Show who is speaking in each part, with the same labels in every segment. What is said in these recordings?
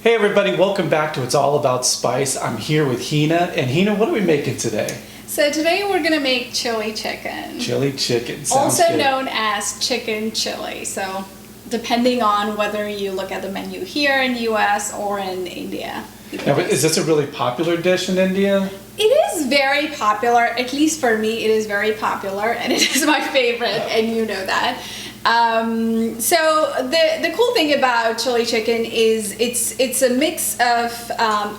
Speaker 1: Hey everybody, welcome back to It's All About Spice. I'm here with Hina. And Hina, what are we making today?
Speaker 2: So today we're going to make chili chicken.
Speaker 1: Chili chicken, sounds
Speaker 2: also
Speaker 1: good.
Speaker 2: known as chicken chili. So depending on whether you look at the menu here in US or in India.
Speaker 1: Now, is this a really popular dish in India?
Speaker 2: It is very popular, at least for me it is very popular, and it is my favorite, and you know that. So the cool thing about chili chicken is it's a mix of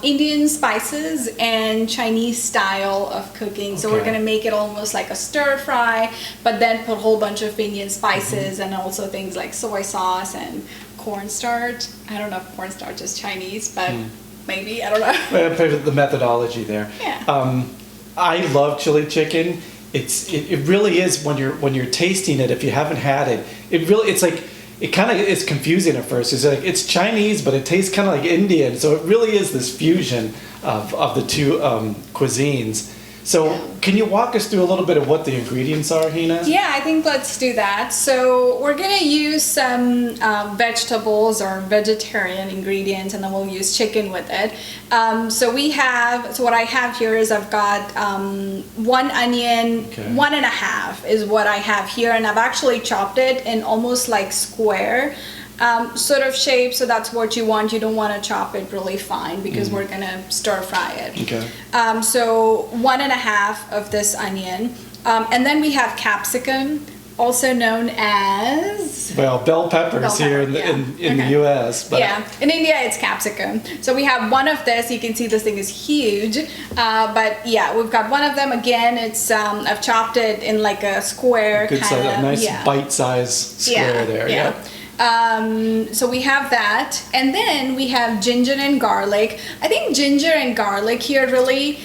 Speaker 2: Indian spices and Chinese style of cooking. So we're gonna make it almost like a stir fry, but then put a whole bunch of Indian spices and also things like soy sauce and cornstarch. I don't know if cornstarch is Chinese, but maybe, I don't know.
Speaker 1: Well, the methodology there.
Speaker 2: Yeah.
Speaker 1: I love chili chicken. It really is when you're tasting it. If you haven't had it, it kind of is confusing at first. It's Chinese, but it tastes kind of like Indian. So it really is this fusion of the two cuisines. So can you walk us through a little bit of what the ingredients are, Hina?
Speaker 2: Yeah, I think let's do that. So we're gonna use some vegetables or vegetarian ingredients, and then we'll use chicken with it. So what I have here is I've got 1 onion, 1.5 is what I have here, and I've actually chopped it in almost like square sort of shape, so that's what you want. You don't want to chop it really fine because we're gonna stir fry it.
Speaker 1: Okay.
Speaker 2: So 1.5 of this onion, and then we have capsicum, also known as
Speaker 1: bell peppers here in the U.S. But
Speaker 2: yeah, in India it's capsicum. So we have 1 of this. You can see this thing is huge, but yeah, we've got 1 of them. Again, it's I've chopped it in like a square
Speaker 1: good size, a nice bite-sized square there. Yeah.
Speaker 2: So we have that, and then we have ginger and garlic. I think ginger and garlic here really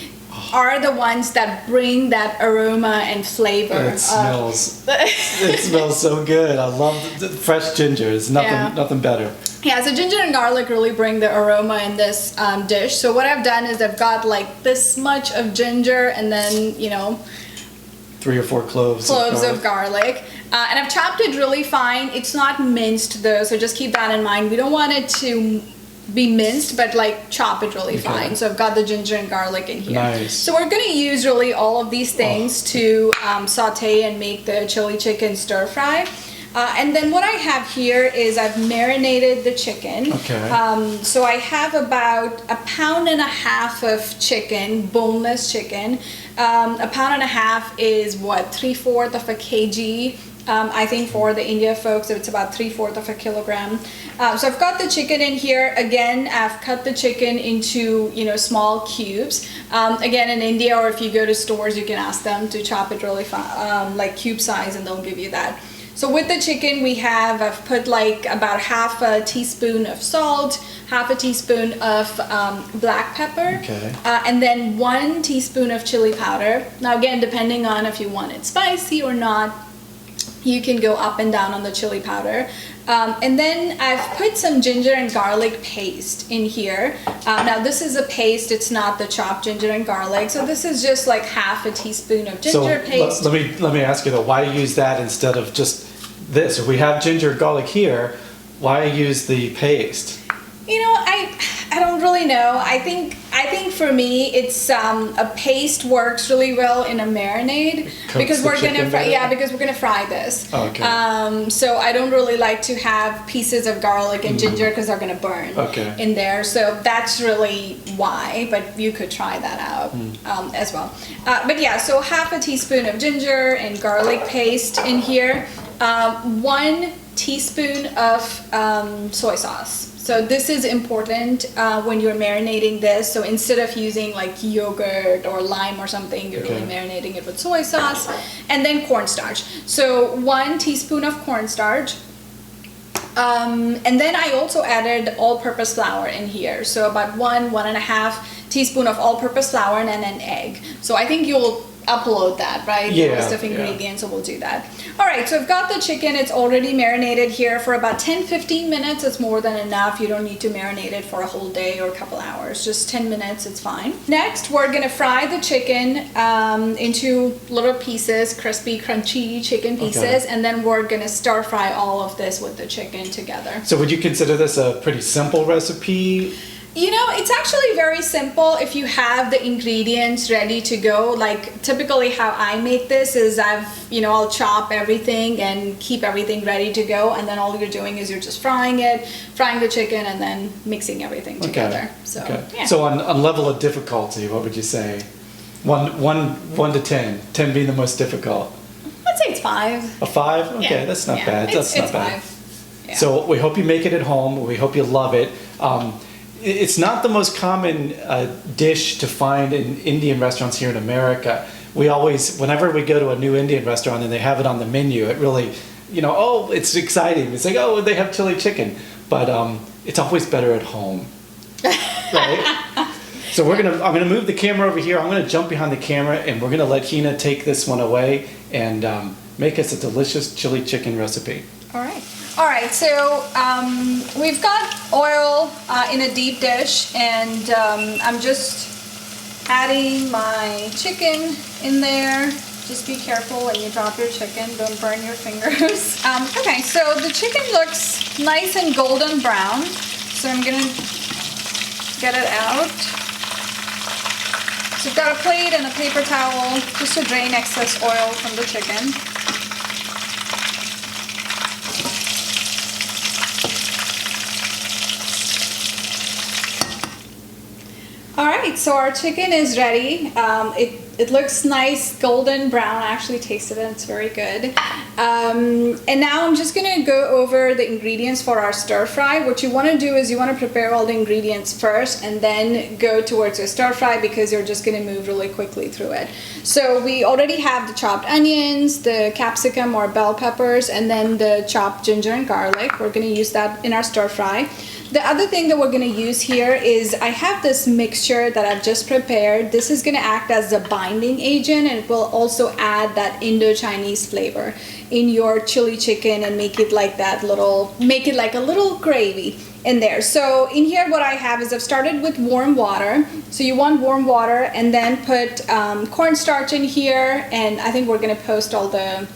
Speaker 2: are the ones that bring that aroma and flavor.
Speaker 1: It smells. It smells so good. I love the fresh ginger. It's nothing better.
Speaker 2: Yeah, so ginger and garlic really bring the aroma in this dish. So what I've done is I've got like this much of ginger, and then
Speaker 1: 3 or 4 cloves
Speaker 2: of garlic. And I've chopped it really fine. It's not minced though, so just keep that in mind. We don't want it to be minced, but like chop it really fine. So I've got the ginger and garlic in here.
Speaker 1: Nice.
Speaker 2: So we're gonna use really all of these things to saute and make the chili chicken stir fry. And then what I have here is I've marinated the chicken.
Speaker 1: Okay.
Speaker 2: So I have about 1.5 pounds of chicken, boneless chicken. 1.5 pounds is what, 3/4 of a kg. I think for the India folks, it's about 3/4 of a kilogram. So I've got the chicken in here. Again, I've cut the chicken into small cubes. Again, in India, or if you go to stores, you can ask them to chop it really fine, like cube size, and they'll give you that. So with the chicken I've put like about 1/2 teaspoon of salt, 1/2 teaspoon of black pepper, and then 1 teaspoon of chili powder. Now again, depending on if you want it spicy or not, you can go up and down on the chili powder. And then I've put some ginger and garlic paste in here. Now this is a paste, it's not the chopped ginger and garlic. So this is just like 1/2 teaspoon of ginger paste.
Speaker 1: Let me ask you though, why use that instead of just this? If we have ginger and garlic here, why use the paste?
Speaker 2: I don't really know. I think for me it's a paste works really well in a marinade because we're gonna fry this.
Speaker 1: Oh, okay.
Speaker 2: So I don't really like to have pieces of garlic and ginger because they're gonna burn in there. So that's really why. But you could try that out as well. But yeah, so 1/2 teaspoon of ginger and garlic paste in here. 1 teaspoon of soy sauce. So this is important when you're marinating this. So instead of using like yogurt or lime or something, you're really marinating it with soy sauce. And then cornstarch. So 1 teaspoon of cornstarch. And then I also added all-purpose flour in here. So about 1.5 teaspoon of all-purpose flour, and then an egg. So I think you'll upload that, right?
Speaker 1: Yeah,
Speaker 2: The list of
Speaker 1: yeah.
Speaker 2: ingredients, so we'll do that. All right, so I've got the chicken. It's already marinated here for about 10-15 minutes. It's more than enough. You don't need to marinate it for a whole day or a couple hours. Just 10 minutes, it's fine. Next, we're gonna fry the chicken into little pieces, crispy, crunchy chicken pieces,
Speaker 1: Okay.
Speaker 2: and then we're gonna stir fry all of this with the chicken together.
Speaker 1: So would you consider this a pretty simple recipe?
Speaker 2: You know, it's actually very simple if you have the ingredients ready to go. Like typically how I make this is I'll chop everything and keep everything ready to go, and then all you're doing is you're just frying the chicken and then mixing everything together. So, yeah.
Speaker 1: So on level of difficulty, what would you say? One to 10, 10 being the most difficult.
Speaker 2: I'd say it's 5.
Speaker 1: A 5? Okay,
Speaker 2: Yeah.
Speaker 1: that's not
Speaker 2: Yeah,
Speaker 1: bad. That's not
Speaker 2: it's
Speaker 1: bad.
Speaker 2: 5. Yeah.
Speaker 1: So we hope you make it at home. We hope you love it. It's not the most common dish to find in Indian restaurants here in America. We always, whenever we go to a new Indian restaurant and they have it on the menu, it really, it's exciting. It's like, oh, they have chili chicken. But it's always better at home, right? So I'm gonna move the camera over here. I'm gonna jump behind the camera and we're gonna let Hina take this one away and make us a delicious chili chicken recipe.
Speaker 2: All right, so we've got oil in a deep dish, and I'm just adding my chicken in there. Just be careful when you drop your chicken, don't burn your fingers. Okay, so the chicken looks nice and golden brown, so I'm gonna get it out. So I've got a plate and a paper towel just to drain excess oil from the chicken. All right, so our chicken is ready. It looks nice, golden brown. I actually tasted it, it's very good. And now I'm just gonna go over the ingredients for our stir fry. What you wanna do is you wanna prepare all the ingredients first and then go towards your stir fry because you're just gonna move really quickly through it. So we already have the chopped onions, the capsicum or bell peppers, and then the chopped ginger and garlic. We're gonna use that in our stir fry. The other thing that we're going to use here is I have this mixture that I've just prepared. This is going to act as a binding agent, and it will also add that Indo-Chinese flavor in your chili chicken and make it like a little gravy in there. So in here what I have is I've started with warm water. So you want warm water, and then put cornstarch in here, and I think we're going to post all the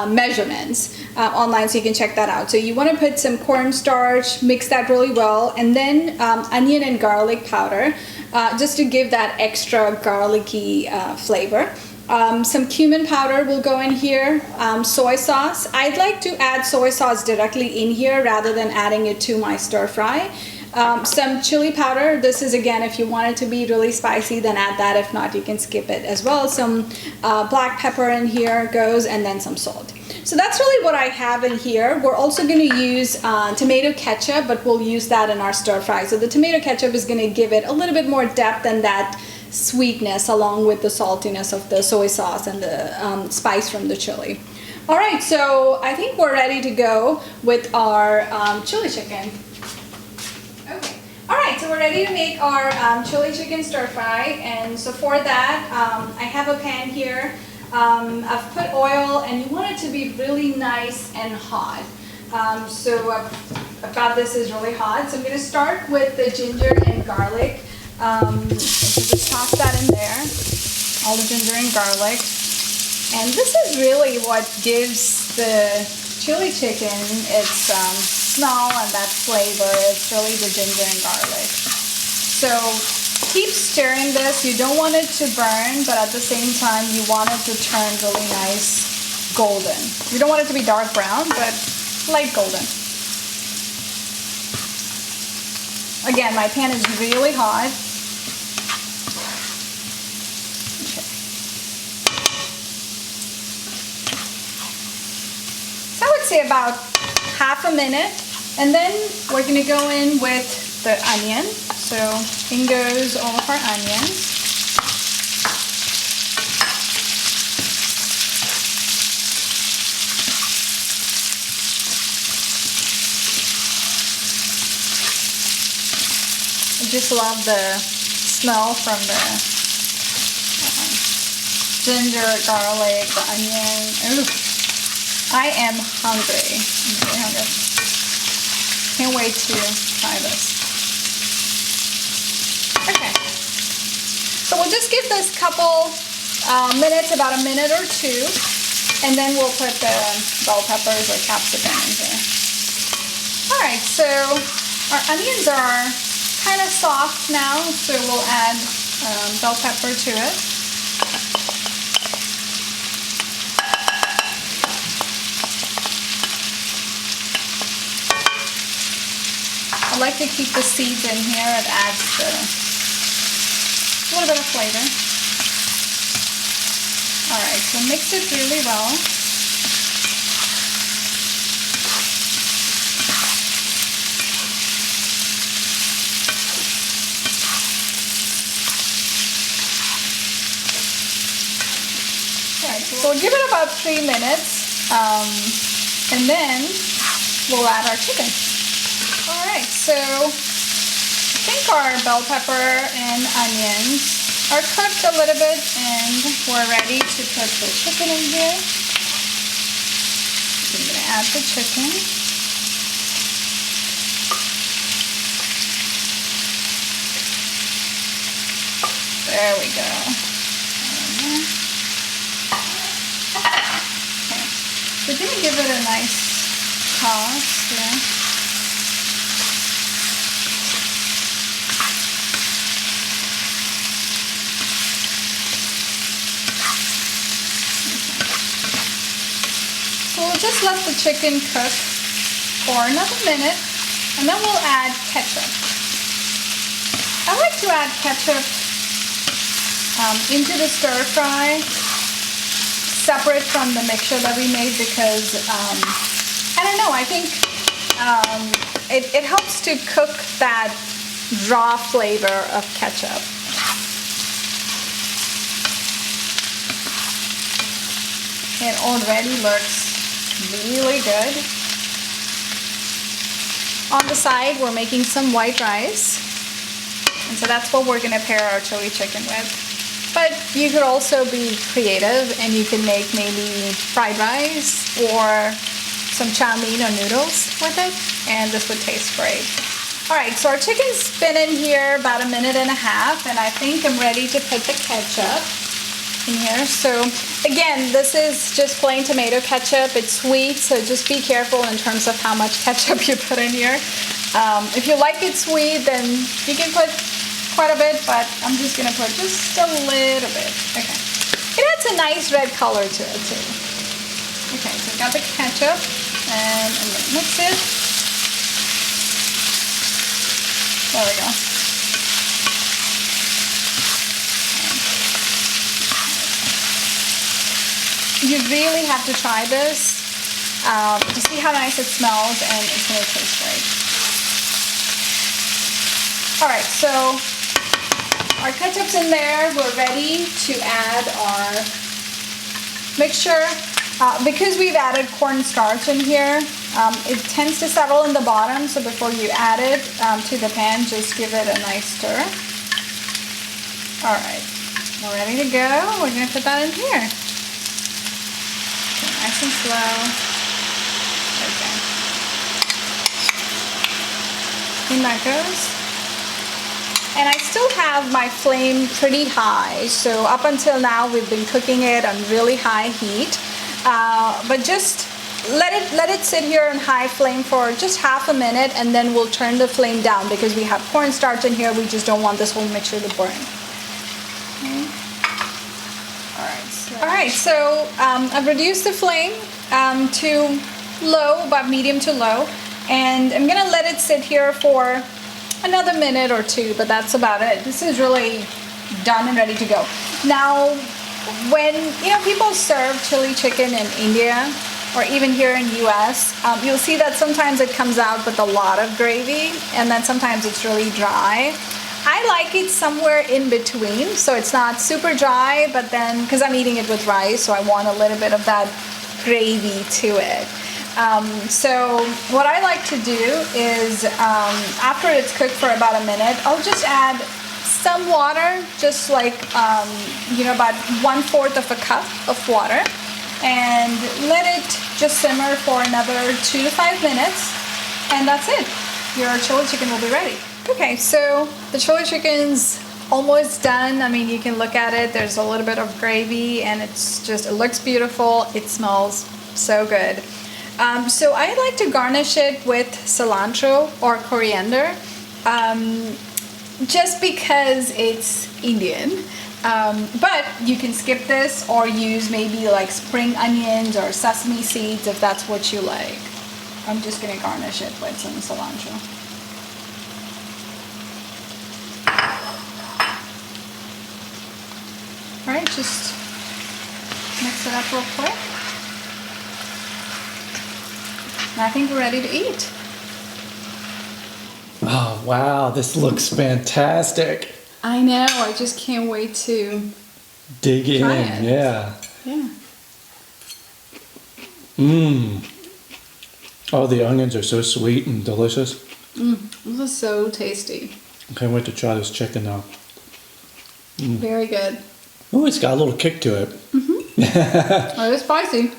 Speaker 2: measurements online so you can check that out. So you want to put some cornstarch, mix that really well, and then onion and garlic powder just to give that extra garlicky flavor. Some cumin powder will go in here, soy sauce. I'd like to add soy sauce directly in here rather than adding it to my stir fry. Some chili powder. This is, again, if you want it to be really spicy, then add that. If not, you can skip it as well. Some black pepper in here goes, and then some salt. So that's really what I have in here. We're also going to use tomato ketchup, but we'll use that in our stir fry. So the tomato ketchup is going to give it a little bit more depth and that sweetness along with the saltiness of the soy sauce and the spice from the chili. All right, so I think we're ready to go with our chili chicken. Okay. All right, so we're ready to make our chili chicken stir fry, and so for that I have a pan here. I've put oil, and you want it to be really nice and hot. So I've got this is really hot, so I'm going to start with the ginger and garlic. So just toss that in there, all the ginger and garlic. And this is really what gives the chili chicken its smell and that flavor. It's really the ginger and garlic. So keep stirring this. You don't want it to burn, but at the same time you want it to turn really nice golden. You don't want it to be dark brown, but light golden. Again, my pan is really hot. So I would say about half a minute, and then we're going to go in with the onion. So in goes all of our onions. I just love the smell from the ginger, garlic, the onion. Ooh, I am hungry. I'm very hungry. Can't wait to try this. Okay. So we'll just give this couple minutes, about a minute or two, and then we'll put the bell peppers or capsicum in here. Alright, so our onions are kind of soft now, so we'll add bell pepper to it. I like to keep the seeds in here. It adds a little bit of flavor. Alright, so mix it really well. Alright, so we'll give it about 3 minutes, and then we'll add our chicken. Alright, so I think our bell pepper and onions are cooked a little bit, and we're ready to put the chicken in here. So I'm going to add the chicken. There we go. Okay. We're going to give it a nice toss here. We'll just let the chicken cook for another minute, and then we'll add ketchup. I like to add ketchup into the stir fry, separate from the mixture that we made, because I don't know, I think it helps to cook that raw flavor of ketchup. It already looks really good. On the side, we're making some white rice, and so that's what we're going to pair our chili chicken with. But you could also be creative, and you can make maybe fried rice or some chow mein or noodles with it, and this would taste great. Alright, so our chicken's been in here about 1.5 minutes, and I think I'm ready to put the ketchup in here. So again, this is just plain tomato ketchup. It's sweet, so just be careful in terms of how much ketchup you put in here. If you like it sweet, then you can put quite a bit, but I'm just gonna put just a little bit. Okay. It adds a nice red color to it too. Okay, so I've got the ketchup, and I'm gonna mix it. There we go. You really have to try this to see how nice it smells, and it's going to taste great. Alright, so our ketchup's in there. We're ready to add our mixture. Because we've added cornstarch in here, it tends to settle in the bottom, so before you add it to the pan, just give it a nice stir. Alright, we're ready to go. We're going to put that in here. Nice and slow. Okay. In that goes. And I still have my flame pretty high, so up until now we've been cooking it on really high heat. But just let it sit here on high flame for just half a minute, and then we'll turn the flame down because we have cornstarch in here. We just don't want this whole mixture to burn. Okay. Alright, so I've reduced the flame to low, about medium to low, and I'm gonna let it sit here for another minute or two, but that's about it. This is really done and ready to go. Now, when people serve chili chicken in India or even here in US, you'll see that sometimes it comes out with a lot of gravy, and then sometimes it's really dry. I like it somewhere in between, so it's not super dry, but then, because I'm eating it with rice, so I want a little bit of that gravy to it. So what I like to do is, after it's cooked for about a minute, I'll just add some water, just like, about 1/4 of a cup of water. And let it just simmer for another 2 to 5 minutes. And that's it. Your chili chicken will be ready. Okay, so the chili chicken's almost done. I mean, you can look at it. There's a little bit of gravy and it looks beautiful. It smells so good. So I like to garnish it with cilantro or coriander, just because it's Indian. But you can skip this or use maybe like spring onions or sesame seeds if that's what you like. I'm just gonna garnish it with some cilantro. All right, just mix it up real quick. And I think we're ready to eat.
Speaker 1: Oh, wow, this looks fantastic.
Speaker 2: I know, I just can't wait to
Speaker 1: dig in.
Speaker 2: try it.
Speaker 1: Yeah.
Speaker 2: Yeah.
Speaker 1: Mmm. Oh, the onions are so sweet and delicious.
Speaker 2: This is so tasty.
Speaker 1: I can't wait to try this chicken now.
Speaker 2: Very good.
Speaker 1: Oh, it's got a little kick to it.
Speaker 2: Oh, it's spicy.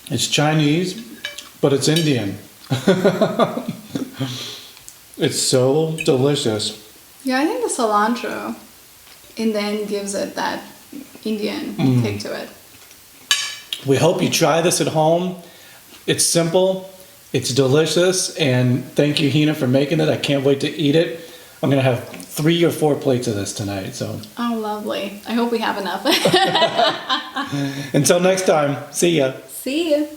Speaker 1: It's Chinese, but it's Indian. It's so delicious.
Speaker 2: Yeah, I think the cilantro and then gives it that Indian kick to it.
Speaker 1: We hope you try this at home. It's simple, it's delicious, and thank you, Hina, for making it. I can't wait to eat it. I'm gonna have 3 or 4 plates of this tonight. So
Speaker 2: Oh, lovely. I hope we have enough.
Speaker 1: until next time, see ya.
Speaker 2: See you.